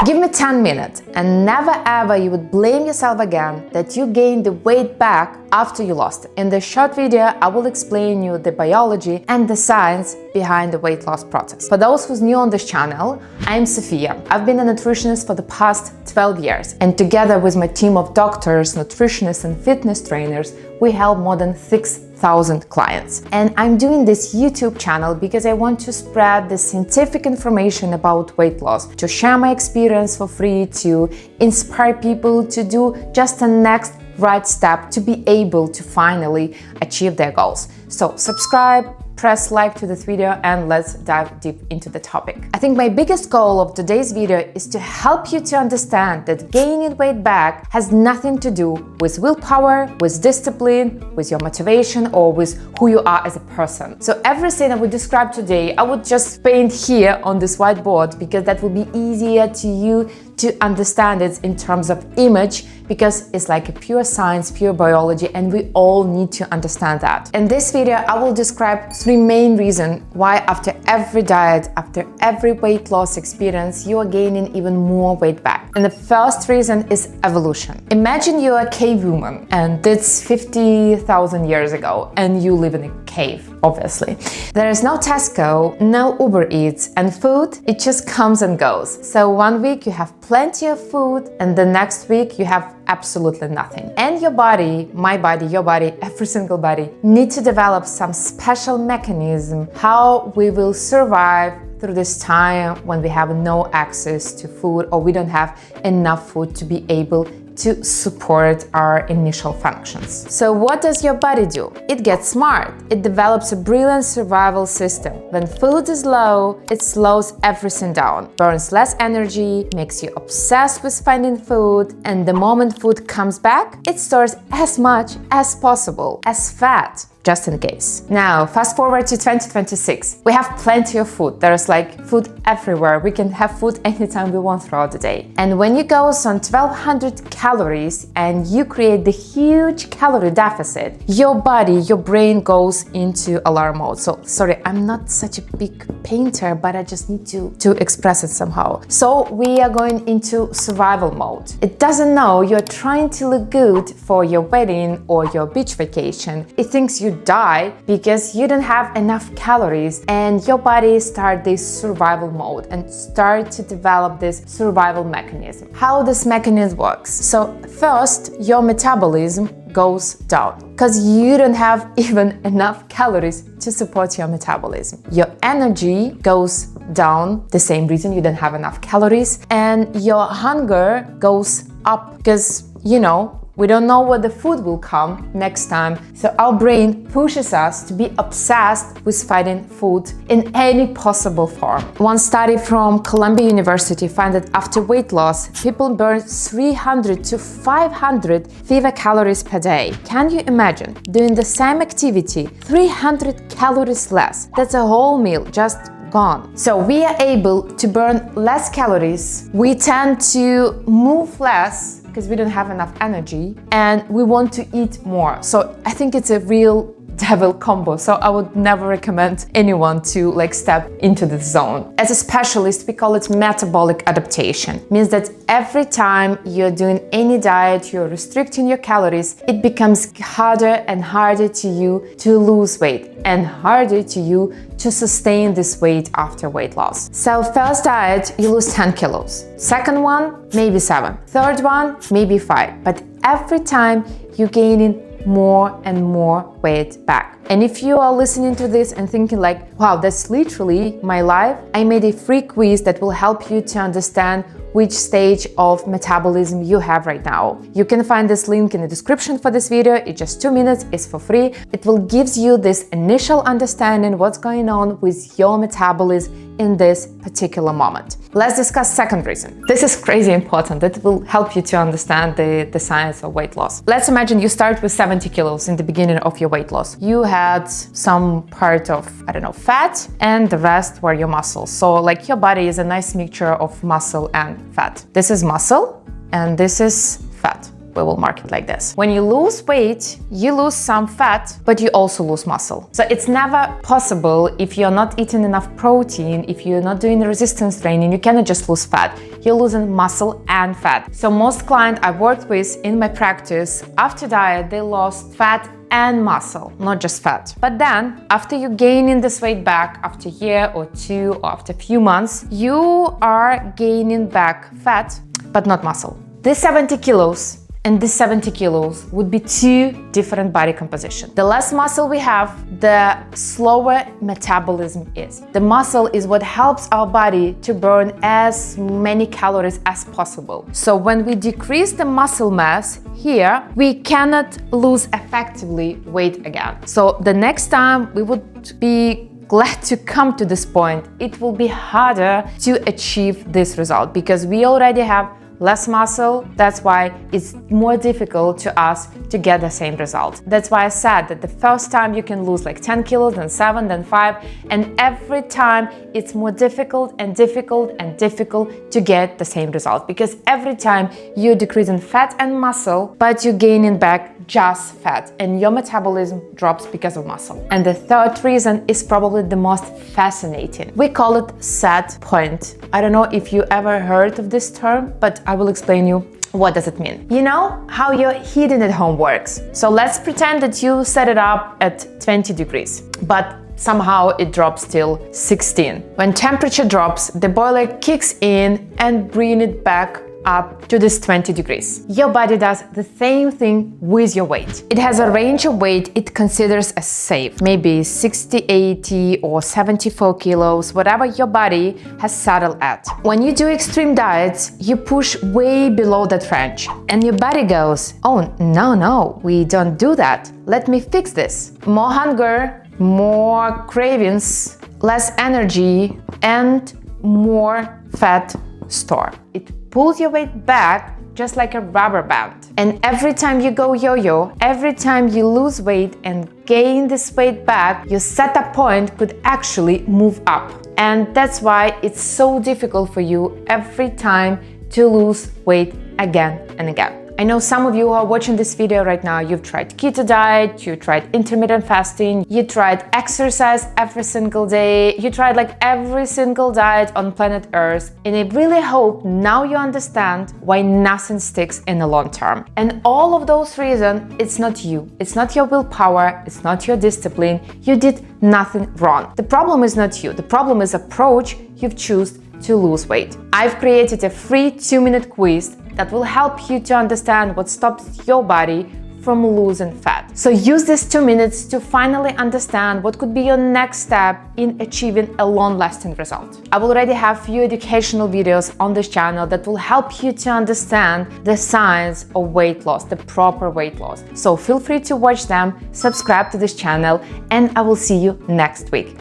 Give me 10 minutes and never ever you would blame yourself again that you gained the weight back after you lost it. In this short video, I will explain you the biology and the science behind the weight loss process. For those who's new on this channel, I'm Sophia. I've been a nutritionist for the past 12 years, and together with my team of doctors, nutritionists and fitness trainers, we help more than 6,000 clients. And I'm doing this YouTube channel because I want to spread the scientific information about weight loss, to share my experience for free, to inspire people to do just the next right step to be able to finally achieve their goals. So subscribe, press like to this video, and let's dive deep into the topic. I think my biggest goal of today's video is to help you to understand that gaining weight back has nothing to do with willpower, with discipline, with your motivation, or with who you are as a person. So everything I would describe today, I would just paint here on this whiteboard because that will be easier to you to understand it in terms of image, because it's like a pure science, pure biology, and we all need to understand that. In this video, I will describe 3 main reasons why after every diet, after every weight loss experience, you are gaining even more weight back. And the first reason is evolution. Imagine you're a cavewoman, and it's 50,000 years ago, and you live in a cave, obviously. There is no Tesco, no Uber Eats, and food, it just comes and goes. So one week you have plenty of food, and the next week you have absolutely nothing. And your body, my body, your body, every single body need to develop some special mechanism how we will survive through this time when we have no access to food or we don't have enough food to be able to support our initial functions. So what does your body do? It gets smart. It develops a brilliant survival system. When food is low, it slows everything down, burns less energy, makes you obsessed with finding food, and the moment food comes back, it stores as much as possible as fat, just in case. Now, fast forward to 2026. We have plenty of food. There's like food everywhere. We can have food anytime we want throughout the day. And when you go on 1,200 calories and you create the huge calorie deficit, your body, your brain goes into alarm mode. So, sorry, I'm not such a big painter, but I just need to express it somehow. So we are going into survival mode. It doesn't know you're trying to look good for your wedding or your beach vacation. It thinks you die because you don't have enough calories, and your body start this survival mode and start to develop this survival mechanism. How this mechanism works? So first, your metabolism goes down because you don't have even enough calories to support your metabolism. Your energy goes down, the same reason you don't have enough calories, and your hunger goes up because, you know, we don't know where the food will come next time, so our brain pushes us to be obsessed with finding food in any possible form. One study from Columbia University found that after weight loss, people burn 300 to 500 fewer calories per day. Can you imagine doing the same activity, 300 calories less? That's a whole meal just gone. So we are able to burn less calories. We tend to move less because we don't have enough energy, and we want to eat more. So I think it's a real devil combo. So I would never recommend anyone to step into this zone. As a specialist, we call it metabolic adaptation. Means that every time you're doing any diet, you're restricting your calories, it becomes harder and harder to you to lose weight and harder to you to sustain this weight after weight loss. So first diet, you lose 10 kilos. Second one, maybe 7. Third one, maybe 5. But every time you're gaining more and more weight back. And if you are listening to this and thinking like, wow, that's literally my life, I made a free quiz that will help you to understand which stage of metabolism you have right now. You can find this link in the description for this video. It's just 2 minutes, it's for free. It will give you this initial understanding what's going on with your metabolism in this particular moment. Let's discuss second reason. This is crazy important. It will help you to understand the science of weight loss. Let's imagine you start with 70 kilos in the beginning of your weight loss. You had some part of, I don't know, fat, and the rest were your muscles. So like your body is a nice mixture of muscle and fat. This is muscle and this is fat. We will mark it like this. When you lose weight, you lose some fat, but you also lose muscle. So it's never possible if you're not eating enough protein, if you're not doing resistance training, you cannot just lose fat. You're losing muscle and fat. So most clients I worked with in my practice, after diet, they lost fat and muscle, not just fat. But then, after you gaining this weight back, after a year or two, or after a few months, you are gaining back fat, but not muscle. This 70 kilos and this 70 kilos would be two different body composition. The less muscle we have, the slower metabolism is. The muscle is what helps our body to burn as many calories as possible. So when we decrease the muscle mass here, we cannot lose effectively weight again. So the next time we would be glad to come to this point, it will be harder to achieve this result because we already have less muscle. That's why it's more difficult to us to get the same result. That's why I said that the first time you can lose like 10 kilos, then 7, then 5, and every time it's more difficult and difficult and difficult to get the same result because every time you're decreasing fat and muscle, but you're gaining back just fat and your metabolism drops because of muscle. And the third reason is probably the most fascinating. We call it set point. I don't know if you ever heard of this term, but I will explain you what does it mean. You know how your heating at home works. So let's pretend that you set it up at 20 degrees, but somehow it drops till 16. When temperature drops, the boiler kicks in and brings it back up to this 20 degrees. Your body does the same thing with your weight. It has a range of weight it considers as safe, maybe 60, 80 or 74 kilos, whatever your body has settled at. When you do extreme diets, you push way below that range and your body goes, oh no, we don't do that. Let me fix this. More hunger, more cravings, less energy and more fat store. It pulls your weight back just like a rubber band. And every time you go yo-yo, every time you lose weight and gain this weight back, your setup point could actually move up. And that's why it's so difficult for you every time to lose weight again and again. I know some of you who are watching this video right now, you've tried keto diet, you tried intermittent fasting, you tried exercise every single day, you tried like every single diet on planet Earth. And I really hope now you understand why nothing sticks in the long term. And all of those reasons, it's not you. It's not your willpower, it's not your discipline. You did nothing wrong. The problem is not you. The problem is approach you've chosen to lose weight. I've created a free 2-minute quiz that will help you to understand what stops your body from losing fat. So use these 2 minutes to finally understand what could be your next step in achieving a long-lasting result. I already have few educational videos on this channel that will help you to understand the science of weight loss, the proper weight loss. So feel free to watch them, subscribe to this channel, and I will see you next week.